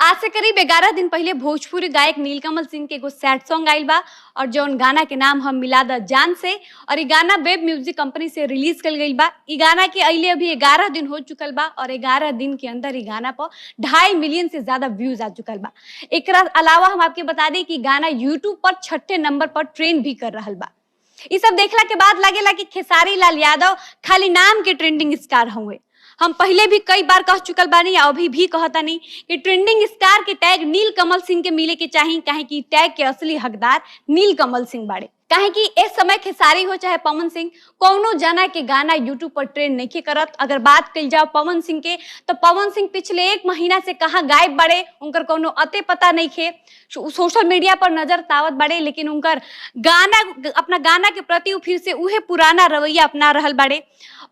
आज से करीब 11 दिन पहले भोजपुरी गायक नीलकमल सिंह के एगो सैड सॉन्ग आइल बा और जौन गाना के नाम हम मिला द जान से और ये गाना वेब म्यूजिक कंपनी से रिलीज कल गई बा। ये गाना के अइले अभी 11 दिन हो चुकल बा और 11 दिन के अंदर ये गाना पर 2.5 मिलियन से ज्यादा व्यूज आ चुकल बा। एकरा अलावा हम आपके बता दें कि गाना यूट्यूब पर 6ठे नंबर पर ट्रेंड भी कर रहल बा। ये सब देखला के बाद लागेला कि खेसारी लाल यादव खाली नाम के ट्रेंडिंग स्टार हुए। हम पहले भी कई बार कह चुकल बानी, अभी भी कहतानी कि ट्रेंडिंग स्टार के टैग नीलकमल सिंह के मिले के चाहिए, काहे कि टैग के असली हकदार नीलकमल सिंह बाड़े। काहे कि इस समय खेसारी हो चाहे पवन सिंह, कोनो जना के गाना यूट्यूब पर ट्रेंड नहीं करत। अगर बात कल जाओ पवन सिंह के, तो पवन सिंह पिछले 1 महीना से कहाँ गायब बड़े, उनकर कोनो अते पता नहीं खे। सोशल मीडिया पर नजर तावत बड़े, लेकिन उनकर गाना, अपना गाना के प्रति फिर से उहे पुराना रवैया अपना रहल बड़े।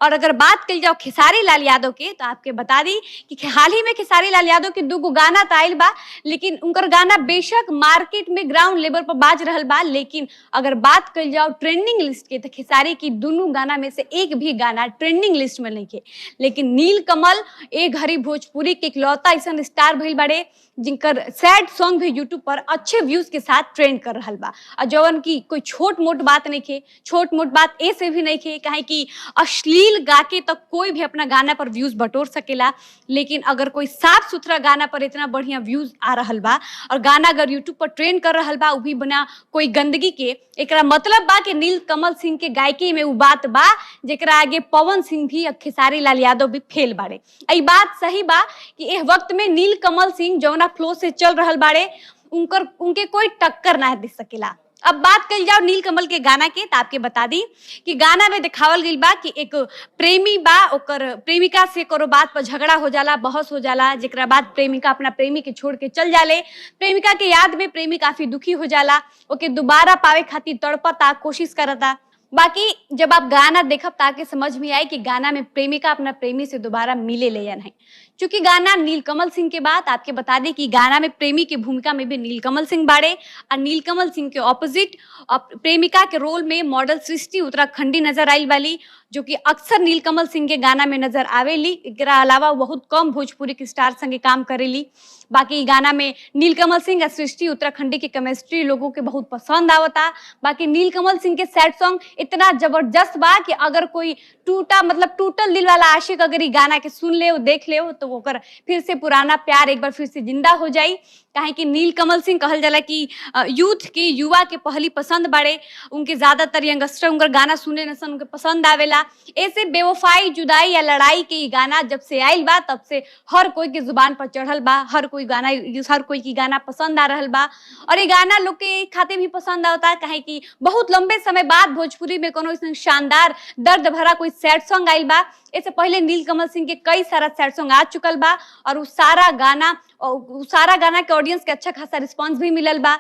और अगर बात कल जाओ खेसारी लाल यादव के, तो आपके बता दी कि हाल ही में खेसारी लाल यादव के 2 गाना आयल बा, लेकिन उनकर गाना बेशक मार्केट में ग्राउंड लेवल पर बाज रहल बा, लेकिन अगर बात कल जाओ ट्रेंडिंग लिस्ट के, तो खेसारी की दोनों गाना में से एक भी गाना ट्रेंडिंग लिस्ट में नहीं के। लेकिन नीलकमल एक घड़ी भोजपुरी के इकलौता ऐसा स्टार भइल बड़े जिनकर सैड सॉन्ग भी यूट्यूब पर अच्छे व्यूज के साथ ट्रेंड कर रहल बा। और जवन की कोई छोट मोट बात नहीं खे, छोट मोट बात ऐसे भी नहीं खे, काहे कि अश्लील गा के तक कोई भी अपना गाना पर व्यूज बटोर सकेला। लेकिन अगर कोई साफ सुथरा गाना पर इतना बढ़िया व्यूज आ रहल बा और गाना अगर यूट्यूब पर ट्रेंड कर रहल बा, वो भी बिना कोई गंदगी के, एकरा मतलब बा कि नीलकमल सिंह के गायकी में वो बात बा जेकरा आगे पवन सिंह भी और खेसारी लाल यादव भी फेल बाड़े। ई बात सही बा कि इस वक्त में नीलकमल सिंह जौना फ्लो से चल रहल बाड़े, उनके कोई टक्कर ना दे सकेला। अब बात कल जाओ नीलकमल के गाना के, तो आपके बता दी कि गाना में दिखावल गई बा कि एक प्रेमी बा, ओकर प्रेमिका से करो बात पर झगड़ा हो जाला, बहस हो जाला, जेकरा बाद प्रेमिका अपना प्रेमी के छोड़ के चल जाले। प्रेमिका के याद में प्रेमी काफी दुखी हो जाला, ओके दोबारा पावे खातिर तड़पता, कोशिश करता। बाकी जब आप गाना देखब ताकि समझ में आए कि गाना में प्रेमिका अपना प्रेमी से दोबारा मिले ले या नहीं। चूंकि गाना नीलकमल सिंह के बाद आपके बता दें कि गाना में प्रेमी की भूमिका में भी नीलकमल सिंह बाड़े और नीलकमल सिंह के ऑपोजिट प्रेमिका के रोल में मॉडल सृष्टि उत्तराखंडी नजर आई वाली, जो कि अक्सर नीलकमल सिंह के गाना में नजर आवेली। एकरा अलावा बहुत कम भोजपुरी के स्टार संगे काम करेली। बाकी गाना में नीलकमल सिंह और सृष्टि उत्तराखंडी की केमिस्ट्री लोगों के बहुत पसंद आवता। बाकी नीलकमल सिंह के सैड सॉन्ग इतना जबरदस्त बा कि अगर कोई टूटल दिल वाला आशिक अगर ये गाना के सुन ले, देख ले, तो ओकर फिर से पुराना प्यार एक बार फिर से जिंदा हो जाई। काहे कि नीलकमल सिंह कहल जाला कि यूथ की, युवा के पहली पसंद बाड़े। उनके ज्यादातर यंगस्टर उनकर गाना सुने न सन, उनके पसंद आवेला। ऐसे बेवफाई, जुदाई या लड़ाई के गाना जब से आयल बा, तब से हर कोई के जुबान पर चढ़ल बा, हर कोई की गाना पसंद आ रहल बा। और ये गाना लोग के खाते भी पसंद आता, काहे कि बहुत लंबे समय बाद भोजपुरी में कोनो ऐसा शानदार दर्द भरा कोई सैड सॉन्ग आयल बा। इससे पहले नीलकमल सिंह के कई सारा सैड सॉन्ग आ चुकल बा और उस सारा गाना के ऑडियंस के अच्छा खासा रिस्पांस भी मिलल बा।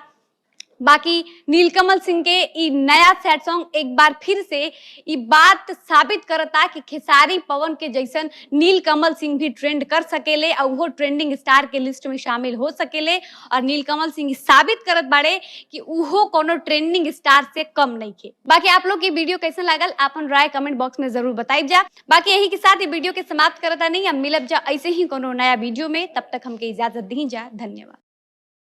बाकी नीलकमल सिंह के ई नया सैड सॉन्ग एक बार फिर से ई बात साबित करता कि खेसारी पवन के जैसन नीलकमल सिंह भी ट्रेंड कर सकेले और वो ट्रेंडिंग स्टार के लिस्ट में शामिल हो सकेले। और नीलकमल सिंह साबित करत बाड़े कि उहो कोनो ट्रेंडिंग स्टार से कम नहीं थे। बाकी आप लोग की वीडियो कैसा लागल, अपन राय कमेंट बॉक्स में जरूर बताइब जा। बाकी यही के साथ ये वीडियो के समाप्त करता नहीं, हम मिलब जा ऐसे ही कोनो नया वीडियो में। तब तक हमके इजाजत दी जा। धन्यवाद।